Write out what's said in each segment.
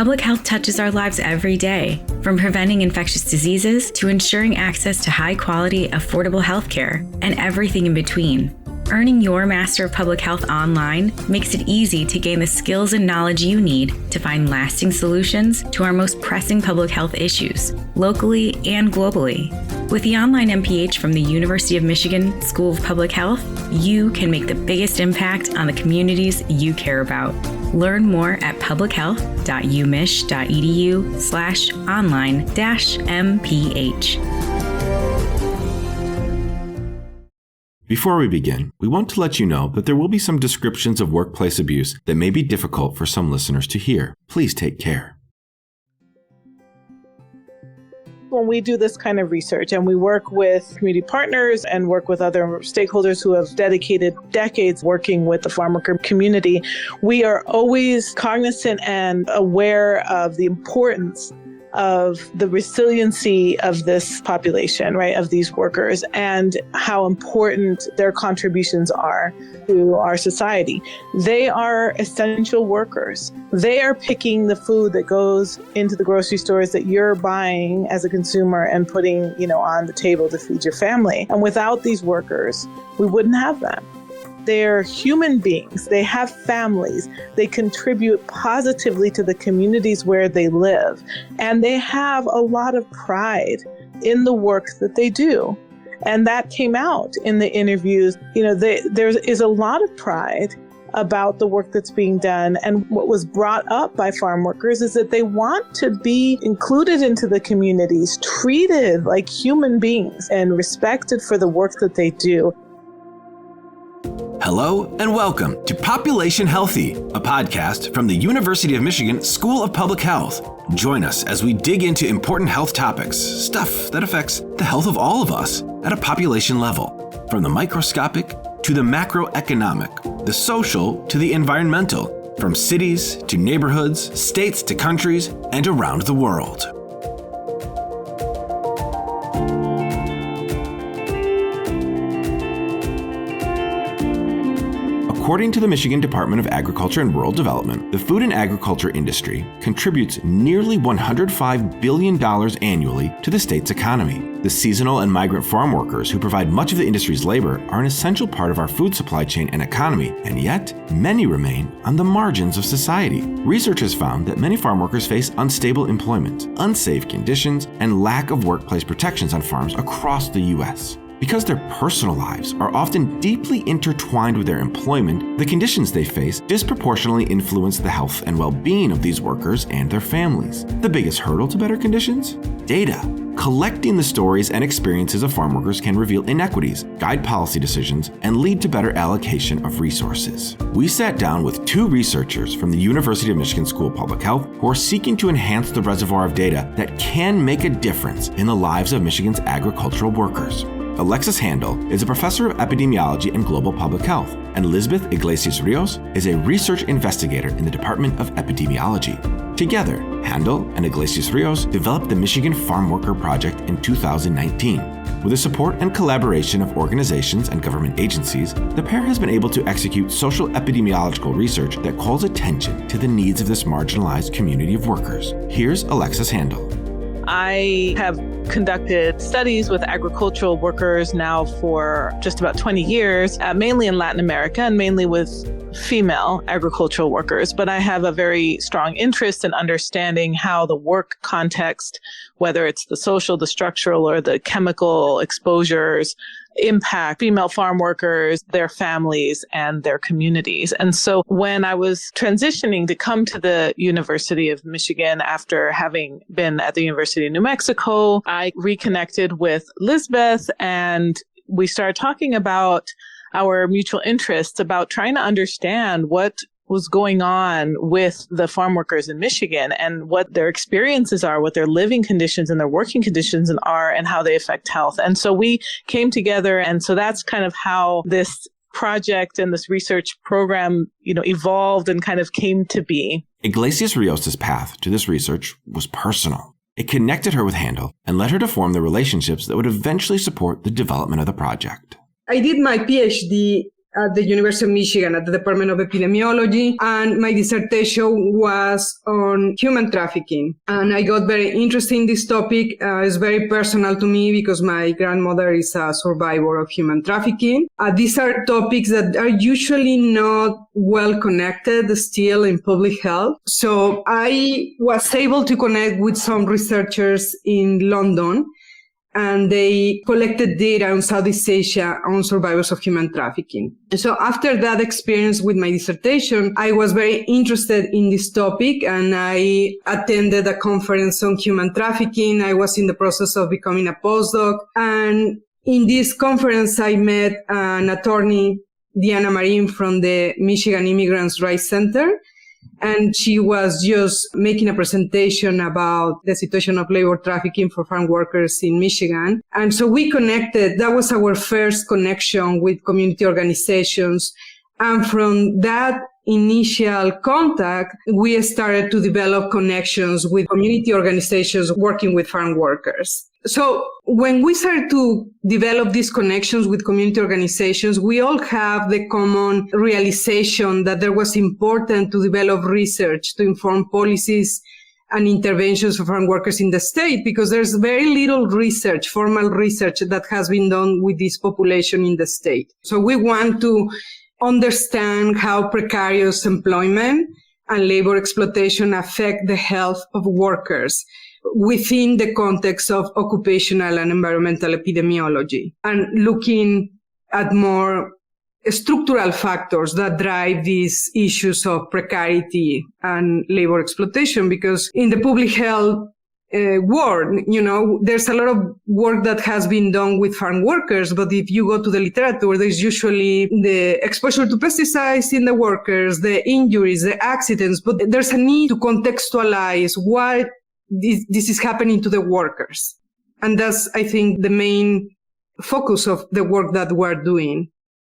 Public health touches our lives every day, from preventing infectious diseases to ensuring access to high-quality, affordable healthcare, and everything in between. Earning your Master of Public Health online makes it easy to gain the skills and knowledge you need to find lasting solutions to our most pressing public health issues, locally and globally. With the online MPH from the University of Michigan School of Public Health, you can make the biggest impact on the communities you care about. Learn more at publichealth.umich.edu/online-MPH. Before we begin, we want to let you know that there will be some descriptions of workplace abuse that may be difficult for some listeners to hear. Please take care. When we do this kind of research and we work with community partners and work with other stakeholders who have dedicated decades working with the farm worker community, we are always cognizant and aware of the importance of the resiliency of this population, right, of these workers, and how important their contributions are to our society. They are essential workers. They are picking the food that goes into the grocery stores that you're buying as a consumer and putting, on the table to feed your family. And without these workers, we wouldn't have them. They're human beings. They have families. They contribute positively to the communities where they live. And they have a lot of pride in the work that they do. And that came out in the interviews. There is a lot of pride about the work that's being done. And what was brought up by farm workers is that they want to be included into the communities, treated like human beings and respected for the work that they do. Hello and welcome to Population Healthy, a podcast from the University of Michigan School of Public Health. Join us as we dig into important health topics, stuff that affects the health of all of us at a population level, from the microscopic to the macroeconomic, the social to the environmental, from cities to neighborhoods, states to countries, and around the world. According to the Michigan Department of Agriculture and Rural Development, the food and agriculture industry contributes nearly $105 billion annually to the state's economy. The seasonal and migrant farm workers who provide much of the industry's labor are an essential part of our food supply chain and economy, and yet many remain on the margins of society. Research has found that many farm workers face unstable employment, unsafe conditions, and lack of workplace protections on farms across the U.S. Because their personal lives are often deeply intertwined with their employment, the conditions they face disproportionately influence the health and well-being of these workers and their families. The biggest hurdle to better conditions? Data. Collecting the stories and experiences of farm workers can reveal inequities, guide policy decisions, and lead to better allocation of resources. We sat down with two researchers from the University of Michigan School of Public Health who are seeking to enhance the reservoir of data that can make a difference in the lives of Michigan's agricultural workers. Alexis Handal is a professor of epidemiology and global public health, and Lisbeth Iglesias-Rios is a research investigator in the Department of Epidemiology. Together, Handal and Iglesias-Rios developed the Michigan Farmworker Project in 2019. With the support and collaboration of organizations and government agencies, the pair has been able to execute social epidemiological research that calls attention to the needs of this marginalized community of workers. Here's Alexis Handal. I have conducted studies with agricultural workers now for just about 20 years, mainly in Latin America and mainly with female agricultural workers. But I have a very strong interest in understanding how the work context, whether it's the social, the structural, or the chemical exposures, impact female farm workers, their families, and their communities. And so when I was transitioning to come to the University of Michigan after having been at the University of New Mexico, I reconnected with Lisbeth and we started talking about our mutual interests, about trying to understand what was going on with the farm workers in Michigan and what their experiences are, what their living conditions and their working conditions are, and how they affect health. And so we came together. And so that's kind of how this project and this research program, evolved and kind of came to be. Iglesias-Rios' path to this research was personal. It connected her with Handal and led her to form the relationships that would eventually support the development of the project. I did my PhD at the University of Michigan at the Department of Epidemiology, and my dissertation was on human trafficking. And I got very interested in this topic. It's very personal to me because my grandmother is a survivor of human trafficking. These are topics that are usually not well connected still in public health. So I was able to connect with some researchers in London, and they collected data on Southeast Asia on survivors of human trafficking. So after that experience with my dissertation, I was very interested in this topic, and I attended a conference on human trafficking. I was in the process of becoming a postdoc. And in this conference, I met an attorney, Diana Marin, from the Michigan Immigrants' Rights Center. And she was just making a presentation about the situation of labor trafficking for farm workers in Michigan. And so we connected. That was our first connection with community organizations. And from that initial contact, we started to develop connections with community organizations working with farm workers. So when we started to develop these connections with community organizations, we all have the common realization that there was important to develop research to inform policies and interventions for farm workers in the state, because there's very little research, formal research, that has been done with this population in the state. So we want to understand how precarious employment and labor exploitation affect the health of workers within the context of occupational and environmental epidemiology, and looking at more structural factors that drive these issues of precarity and labor exploitation. Because in the public health world, there's a lot of work that has been done with farm workers, but if you go to the literature, there's usually the exposure to pesticides in the workers, the injuries, the accidents, but there's a need to contextualize why this is happening to the workers. And that's, I think, the main focus of the work that we're doing.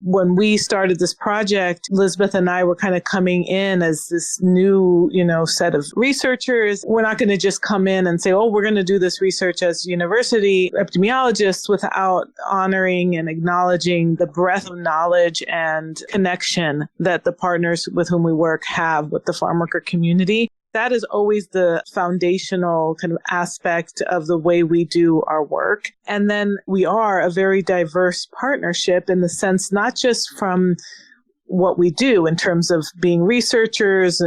When we started this project, Lisbeth and I were kind of coming in as this new, set of researchers. We're not going to just come in and say, we're going to do this research as university epidemiologists without honoring and acknowledging the breadth of knowledge and connection that the partners with whom we work have with the farm worker community. That is always the foundational kind of aspect of the way we do our work. And then we are a very diverse partnership in the sense, not just from what we do in terms of being researchers,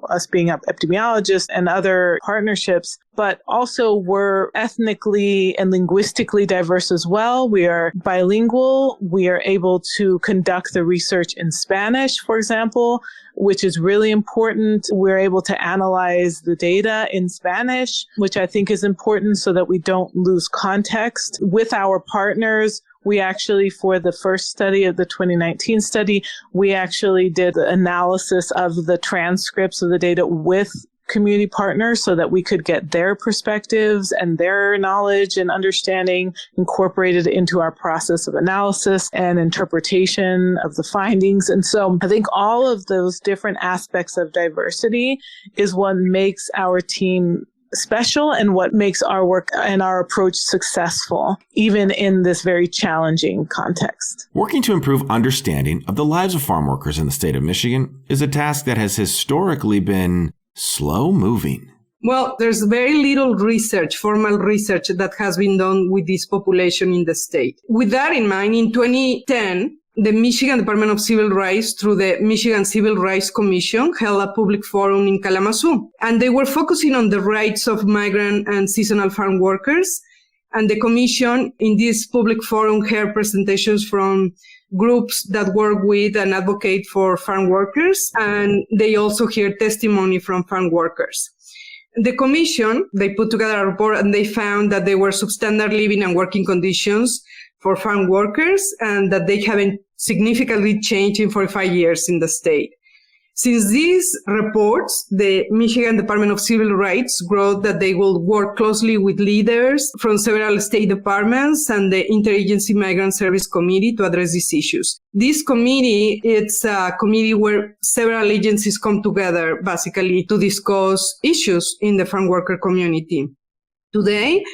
us being epidemiologists and other partnerships, but also we're ethnically and linguistically diverse as well. We are bilingual. We are able to conduct the research in Spanish, for example, which is really important. We're able to analyze the data in Spanish, which I think is important so that we don't lose context. With our partners, we actually, for the first study of the 2019 study, we actually did the analysis of the transcripts of the data with community partners so that we could get their perspectives and their knowledge and understanding incorporated into our process of analysis and interpretation of the findings. And so I think all of those different aspects of diversity is what makes our team special and what makes our work and our approach successful, even in this very challenging context. Working to improve understanding of the lives of farm workers in the state of Michigan is a task that has historically been slow moving. Well, there's very little research, formal research, that has been done with this population in the state. With that in mind, in 2010, the Michigan Department of Civil Rights, through the Michigan Civil Rights Commission, held a public forum in Kalamazoo. And they were focusing on the rights of migrant and seasonal farm workers. And the commission, in this public forum, heard presentations from groups that work with and advocate for farm workers. And they also heard testimony from farm workers. The commission, they put together a report and they found that there were substandard living and working conditions for farm workers and that they haven't significantly changed in 45 years in the state. Since these reports, the Michigan Department of Civil Rights wrote that they will work closely with leaders from several state departments and the Interagency Migrant Service Committee to address these issues. This committee, it's a committee where several agencies come together basically to discuss issues in the farm worker community. Today,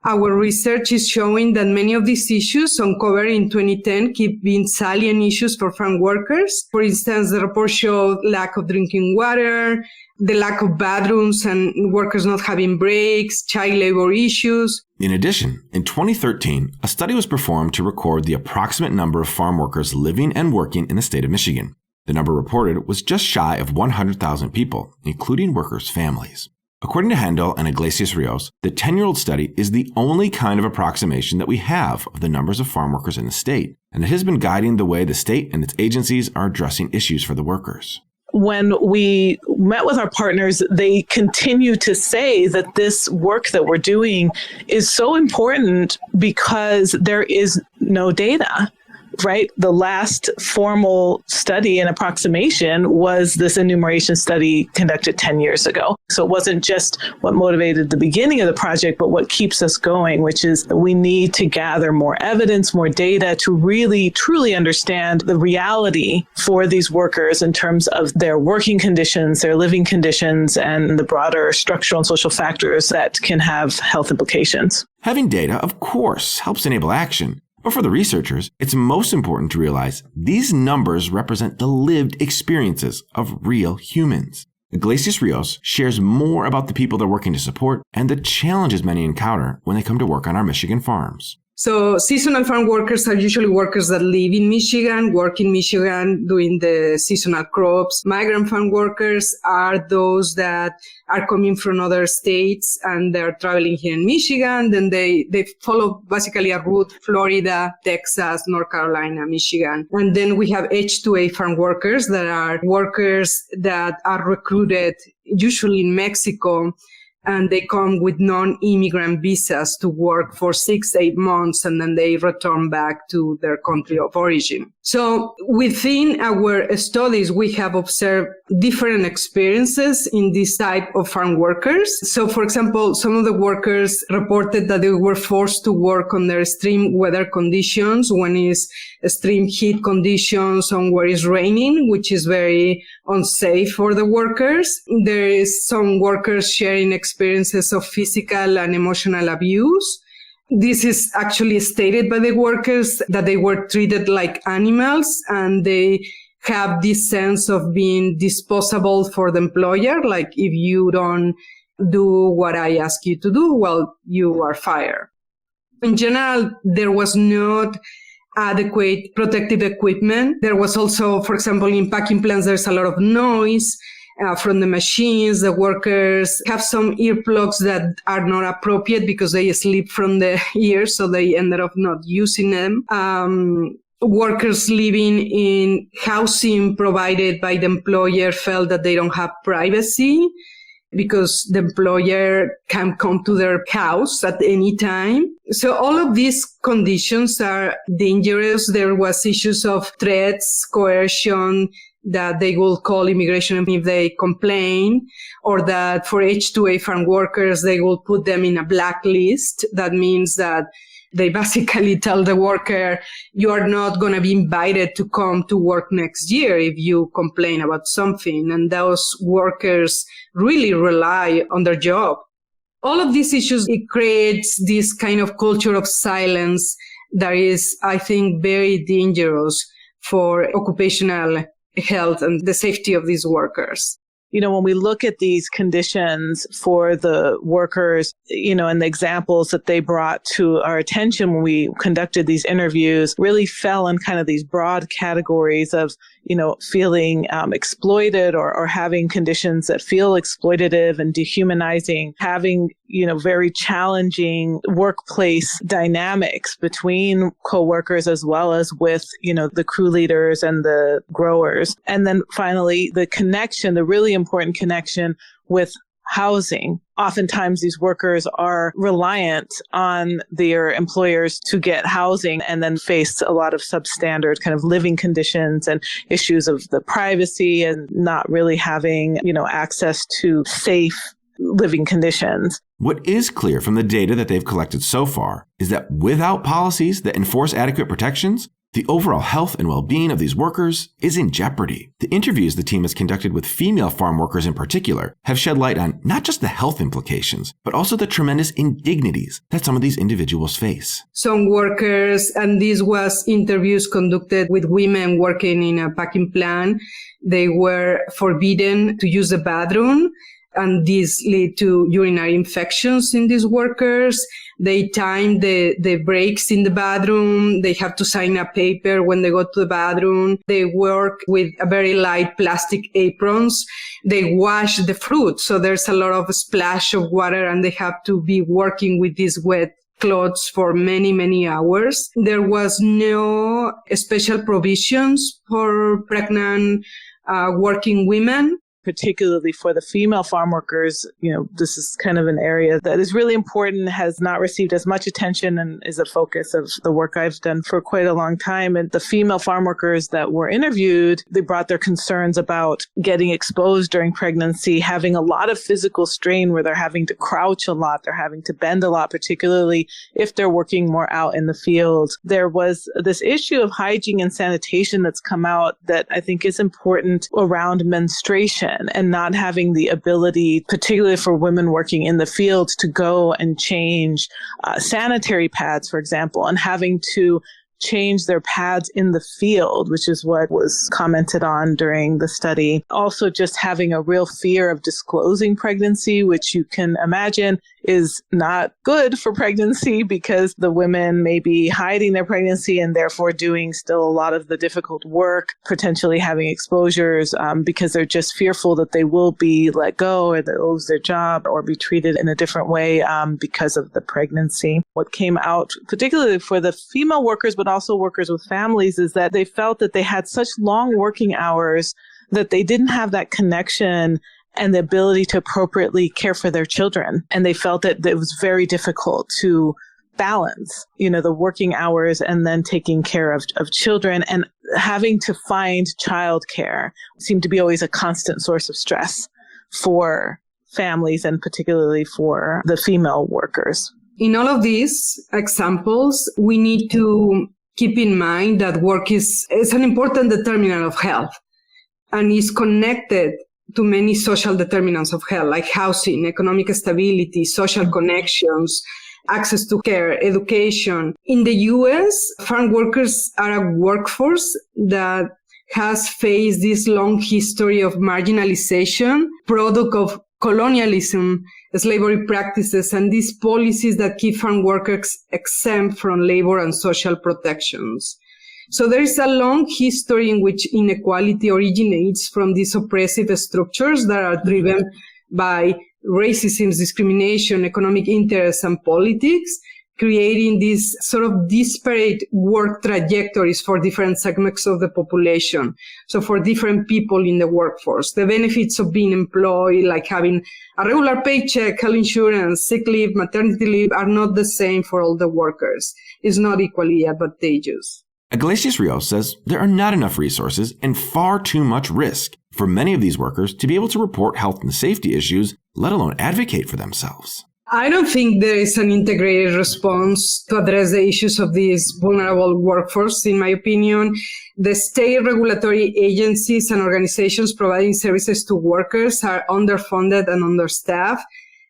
Our research is showing that many of these issues uncovered in 2010 keep being salient issues for farm workers. For instance, the report showed lack of drinking water, the lack of bathrooms and workers not having breaks, child labor issues. In addition, in 2013, a study was performed to record the approximate number of farm workers living and working in the state of Michigan. The number reported was just shy of 100,000 people, including workers' families. According to Handal and Iglesias-Rios, the 10-year-old study is the only kind of approximation that we have of the numbers of farm workers in the state, and it has been guiding the way the state and its agencies are addressing issues for the workers. When we met with our partners, they continue to say that this work that we're doing is so important because there is no data. Right? The last formal study and approximation was this enumeration study conducted 10 years ago. So it wasn't just what motivated the beginning of the project, but what keeps us going, which is that we need to gather more evidence, more data to really, truly understand the reality for these workers in terms of their working conditions, their living conditions, and the broader structural and social factors that can have health implications. Having data, of course, helps enable action. But for the researchers, it's most important to realize these numbers represent the lived experiences of real humans. Iglesias-Rios shares more about the people they're working to support and the challenges many encounter when they come to work on our Michigan farms. So seasonal farm workers are usually workers that live in Michigan, work in Michigan doing the seasonal crops. Migrant farm workers are those that are coming from other states and they're traveling here in Michigan. Then they follow basically a route, Florida, Texas, North Carolina, Michigan. And then we have H-2A farm workers that are workers that are recruited usually in Mexico, and they come with non-immigrant visas to work for 6-8 months, and then they return back to their country of origin. So within our studies, we have observed different experiences in this type of farm workers. So, for example, some of the workers reported that they were forced to work under extreme weather conditions. One is extreme heat conditions, somewhere it's raining, which is very unsafe for the workers. There is some workers sharing experiences of physical and emotional abuse. This is actually stated by the workers that they were treated like animals and they have this sense of being disposable for the employer. Like if you don't do what I ask you to do, well, you are fired. In general, there was not adequate protective equipment. There was also, for example, in packing plants, there's a lot of noise from the machines. The workers have some earplugs that are not appropriate because they slip from the ears, so they ended up not using them. Workers living in housing provided by the employer felt that they don't have privacy because the employer can come to their house at any time. So all of these conditions are dangerous. There was issues of threats, coercion, that they will call immigration if they complain, or that for H-2A farm workers, they will put them in a blacklist. That means that they basically tell the worker, you are not going to be invited to come to work next year if you complain about something. And those workers really rely on their job. All of these issues, it creates this kind of culture of silence that is, I think, very dangerous for occupational health and the safety of these workers. You know, when we look at these conditions for the workers, you know, and the examples that they brought to our attention when we conducted these interviews really fell in kind of these broad categories of, you know, feeling exploited or having conditions that feel exploitative and dehumanizing, having, you know, very challenging workplace dynamics between coworkers as well as with, you know, the crew leaders and the growers. And then finally, the connection, the really important connection with housing. Oftentimes these workers are reliant on their employers to get housing and then face a lot of substandard kind of living conditions and issues of the privacy and not really having, you know, access to safe living conditions. What is clear from the data that they've collected so far is that without policies that enforce adequate protections, The overall health and well-being of these workers is in jeopardy. The interviews the team has conducted with female farm workers in particular have shed light on not just the health implications, but also the tremendous indignities that some of these individuals face. Some workers, and this was interviews conducted with women working in a packing plant, they were forbidden to use the bathroom, and this led to urinary infections in these workers. They time the breaks in the bathroom. They have to sign a paper when they go to the bathroom. They work with a very light plastic aprons. They wash the fruit. So there's a lot of splash of water, and they have to be working with these wet clothes for many, many hours. There was no special provisions for pregnant working women. Particularly for the female farm workers, this is kind of an area that is really important, has not received as much attention, and is a focus of the work I've done for quite a long time. And the female farm workers that were interviewed, they brought their concerns about getting exposed during pregnancy, having a lot of physical strain where they're having to crouch a lot, they're having to bend a lot, particularly if they're working more out in the field. There was this issue of hygiene and sanitation that's come out that I think is important around menstruation, and not having the ability, particularly for women working in the field, to go and change sanitary pads, for example, and having to change their pads in the field, which is what was commented on during the study. Also, just having a real fear of disclosing pregnancy, which you can imagine is not good for pregnancy, because the women may be hiding their pregnancy and therefore doing still a lot of the difficult work, potentially having exposures because they're just fearful that they will be let go, or they'll lose their job, or be treated in a different way because of the pregnancy. What came out, particularly for the female workers, but also workers with families, is that they felt that they had such long working hours that they didn't have that connection and the ability to appropriately care for their children. And they felt that it was very difficult to balance, the working hours and then taking care of children, and having to find childcare seemed to be always a constant source of stress for families, and particularly for the female workers. In all of these examples, we need to keep in mind that work is an important determinant of health, and is connected to many social determinants of health, like housing, economic stability, social connections, access to care, education. In the US, farm workers are a workforce that has faced this long history of marginalization, product of colonialism, slavery practices, and these policies that keep farm workers exempt from labor and social protections. So there is a long history in which inequality originates from these oppressive structures that are driven by racism, discrimination, economic interests, and politics, creating these sort of disparate work trajectories for different segments of the population. So for different people in the workforce, the benefits of being employed, like having a regular paycheck, health insurance, sick leave, maternity leave, are not the same for all the workers. It's not equally advantageous. Iglesias-Rios says there are not enough resources and far too much risk for many of these workers to be able to report health and safety issues, let alone advocate for themselves. I don't think there is an integrated response to address the issues of this vulnerable workforce. In my opinion, the state regulatory agencies and organizations providing services to workers are underfunded and understaffed.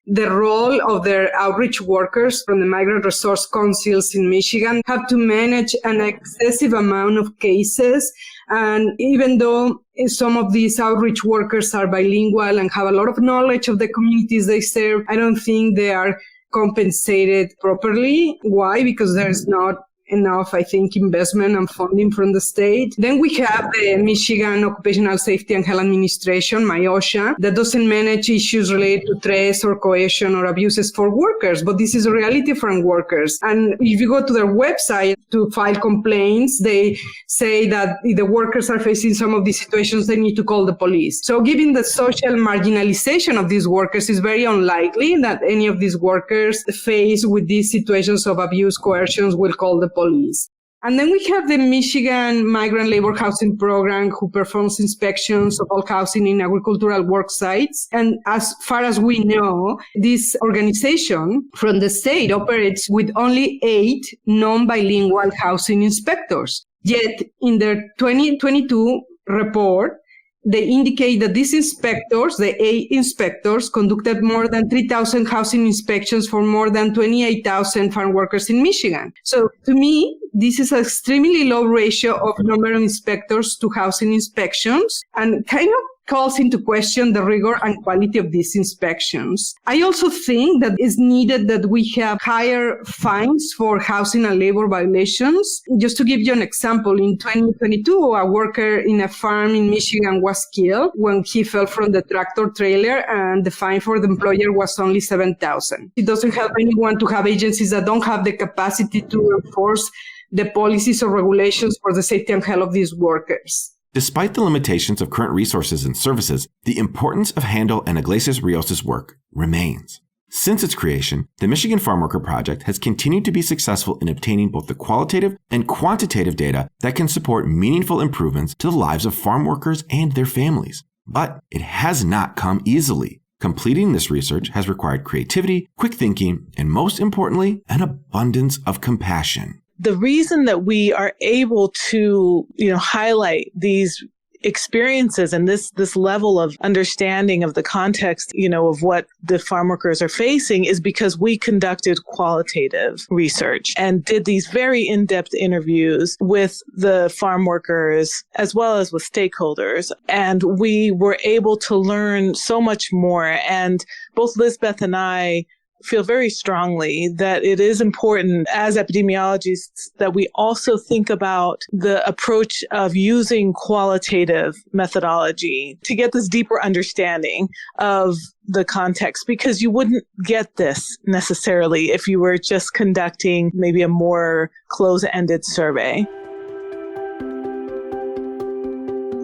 The role of their outreach workers from the migrant resource councils in Michigan have to manage an excessive amount of cases. And even though some of these outreach workers are bilingual and have a lot of knowledge of the communities they serve, I don't think they are compensated properly. Why? Because there's not enough, I think, investment and funding from the state. Then we have the Michigan Occupational Safety and Health Administration, MIOSHA, that doesn't manage issues related to stress or coercion or abuses for workers, but this is a reality for workers. And if you go to their website to file complaints, they say that if the workers are facing some of these situations, they need to call the police. So given the social marginalization of these workers, it's very unlikely that any of these workers faced with these situations of abuse, coercions will call the police. And then we have the Michigan Migrant Labor Housing Program, who performs inspections of all housing in agricultural work sites. And as far as we know, this organization from the state operates with only 8 non-bilingual housing inspectors. Yet in their 2022 report, they indicate that these inspectors, the 8 inspectors, conducted more than 3,000 housing inspections for more than 28,000 farm workers in Michigan. So to me, this is an extremely low ratio of number of inspectors to housing inspections and kind of calls into question the rigor and quality of these inspections. I also think that it's needed that we have higher fines for housing and labor violations. Just to give you an example, in 2022, a worker in a farm in Michigan was killed when he fell from the tractor trailer, and the fine for the employer was only $7,000. It doesn't help anyone to have agencies that don't have the capacity to enforce the policies or regulations for the safety and health of these workers. Despite the limitations of current resources and services, the importance of Handal and Iglesias-Rios' work remains. Since its creation, the Michigan Farmworker Project has continued to be successful in obtaining both the qualitative and quantitative data that can support meaningful improvements to the lives of farm workers and their families. But it has not come easily. Completing this research has required creativity, quick thinking, and most importantly, an abundance of compassion. The reason that we are able to, highlight these experiences and this level of understanding of the context, of what the farm workers are facing is because we conducted qualitative research and did these very in-depth interviews with the farm workers as well as with stakeholders. And we were able to learn so much more. And both Lisbeth and I feel very strongly that it is important as epidemiologists that we also think about the approach of using qualitative methodology to get this deeper understanding of the context, because you wouldn't get this necessarily if you were just conducting maybe a more close-ended survey.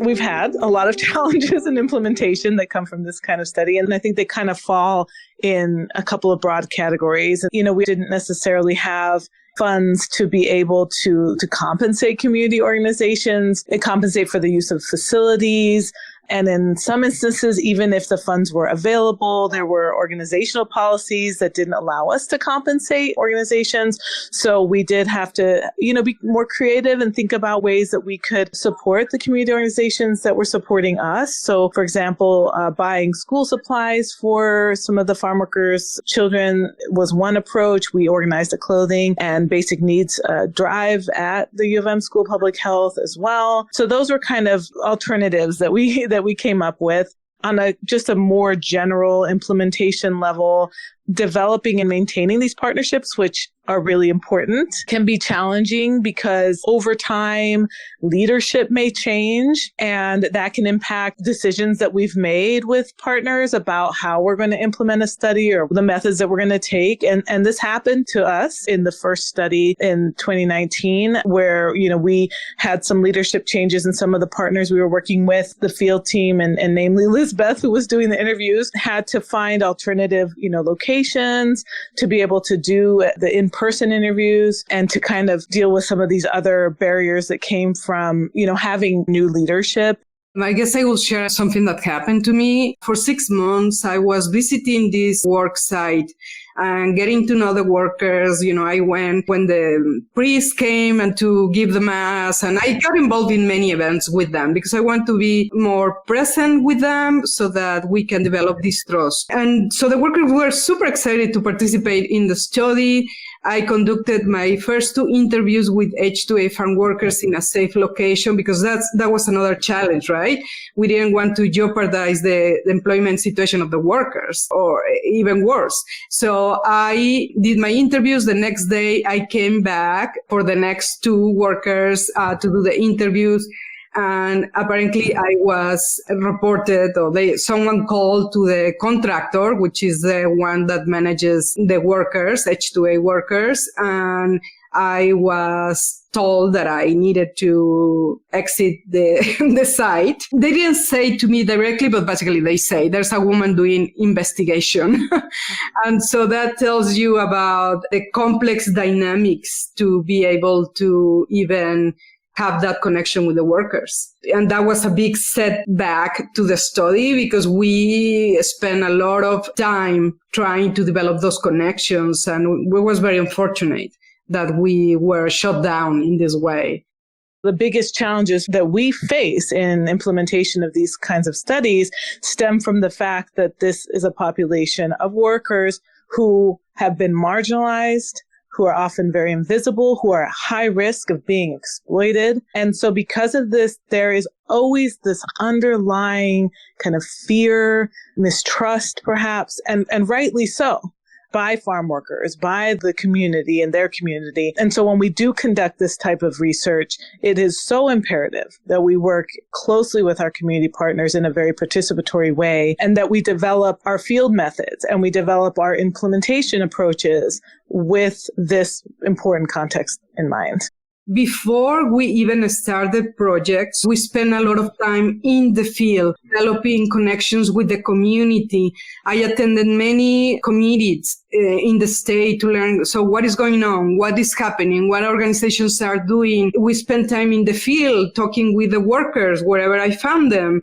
We've had a lot of challenges in implementation that come from this kind of study, and I think they kind of fall in a couple of broad categories. We didn't necessarily have funds to be able to compensate community organizations and compensate for the use of facilities. And in some instances, even if the funds were available, there were organizational policies that didn't allow us to compensate organizations. So we did have to, be more creative and think about ways that we could support the community organizations that were supporting us. So, for example, buying school supplies for some of the farm workers' children was one approach. We organized a clothing and basic needs drive at the U of M School of Public Health as well. So those were kind of alternatives that we came up with. On just a more general implementation level, developing and maintaining these partnerships, which are really important, can be challenging because over time, leadership may change, and that can impact decisions that we've made with partners about how we're going to implement a study or the methods that we're going to take. And this happened to us in the first study in 2019, where, we had some leadership changes in some of the partners we were working with. The field team, and namely Lisbeth, who was doing the interviews, had to find alternative, locations to be able to do the in-person interviews and to kind of deal with some of these other barriers that came from, having new leadership. I guess I will share something that happened to me. For 6 months, I was visiting this work site and getting to know the workers. I went when the priest came and to give the mass, and I got involved in many events with them because I want to be more present with them so that we can develop this trust. And so the workers were super excited to participate in the study. I conducted my first 2 interviews with H2A farm workers in a safe location because that was another challenge, right? We didn't want to jeopardize the employment situation of the workers, or even worse. So I did my interviews. The next day, I came back for the next 2 workers to do the interviews. And apparently I was reported, or someone called to the contractor, which is the one that manages the workers, H2A workers. And I was told that I needed to exit the site. They didn't say to me directly, but basically they say there's a woman doing investigation. And so that tells you about the complex dynamics to be able to even have that connection with the workers. And that was a big setback to the study because we spent a lot of time trying to develop those connections, and it was very unfortunate that we were shut down in this way. The biggest challenges that we face in implementation of these kinds of studies stem from the fact that this is a population of workers who have been marginalized, who are often very invisible, who are at high risk of being exploited. And so because of this, there is always this underlying kind of fear, mistrust perhaps, and rightly so, by farm workers, by the community and their community. And so when we do conduct this type of research, it is so imperative that we work closely with our community partners in a very participatory way, and that we develop our field methods and we develop our implementation approaches with this important context in mind. Before we even started projects, we spent a lot of time in the field, developing connections with the community. I attended many committees in the state to learn, so what is going on, what is happening, what organizations are doing. We spent time in the field talking with the workers wherever I found them,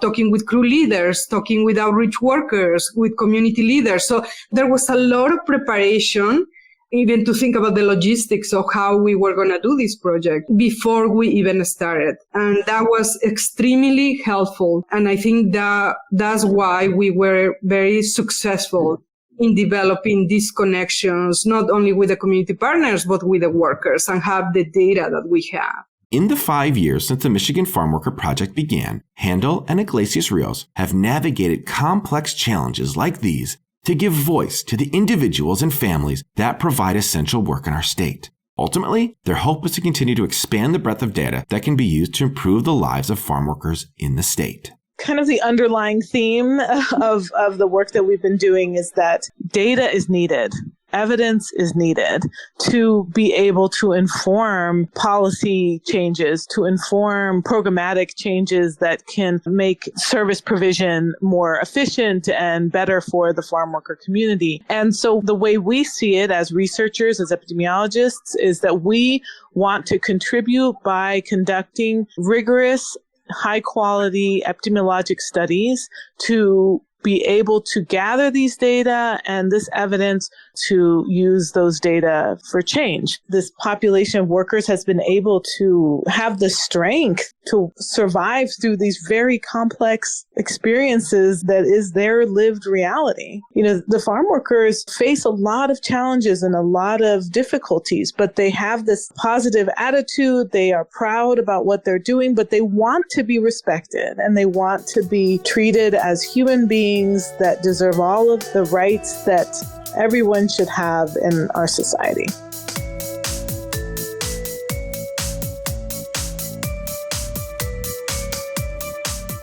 talking with crew leaders, talking with outreach workers, with community leaders. So there was a lot of preparation, even to think about the logistics of how we were going to do this project before we even started. And that was extremely helpful. And I think that's why we were very successful in developing these connections, not only with the community partners, but with the workers, and have the data that we have. In the 5 years since the Michigan Farmworker Project began, Handal and Iglesias-Rios have navigated complex challenges like these to give voice to the individuals and families that provide essential work in our state. Ultimately, their hope is to continue to expand the breadth of data that can be used to improve the lives of farm workers in the state. Kind of the underlying theme of the work that we've been doing is that data is needed. Evidence is needed to be able to inform policy changes, to inform programmatic changes that can make service provision more efficient and better for the farm worker community. And so the way we see it as researchers, as epidemiologists, is that we want to contribute by conducting rigorous, high-quality epidemiologic studies to be able to gather these data and this evidence to use those data for change. This population of workers has been able to have the strength to survive through these very complex experiences that is their lived reality. The farm workers face a lot of challenges and a lot of difficulties, but they have this positive attitude. They are proud about what they're doing, but they want to be respected and they want to be treated as human beings that deserve all of the rights that everyone should have in our society.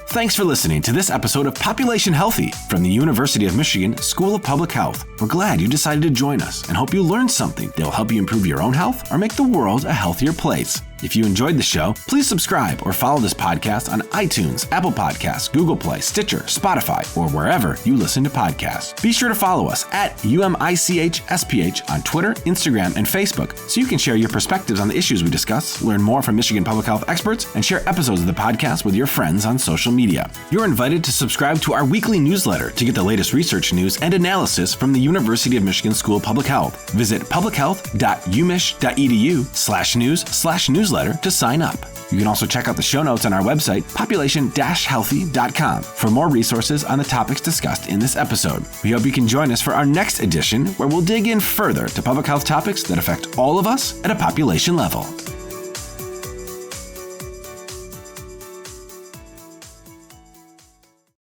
Thanks for listening to this episode of Population Healthy from the University of Michigan School of Public Health. We're glad you decided to join us and hope you learned something that will help you improve your own health or make the world a healthier place. If you enjoyed the show, please subscribe or follow this podcast on iTunes, Apple Podcasts, Google Play, Stitcher, Spotify, or wherever you listen to podcasts. Be sure to follow us at UMICHSPH on Twitter, Instagram, and Facebook so you can share your perspectives on the issues we discuss, learn more from Michigan public health experts, and share episodes of the podcast with your friends on social media. You're invited to subscribe to our weekly newsletter to get the latest research news and analysis from the University of Michigan School of Public Health. Visit publichealth.umich.edu/news/newsletter to sign up. You can also check out the show notes on our website, population-healthy.com, for more resources on the topics discussed in this episode. We hope you can join us for our next edition, where we'll dig in further to public health topics that affect all of us at a population level.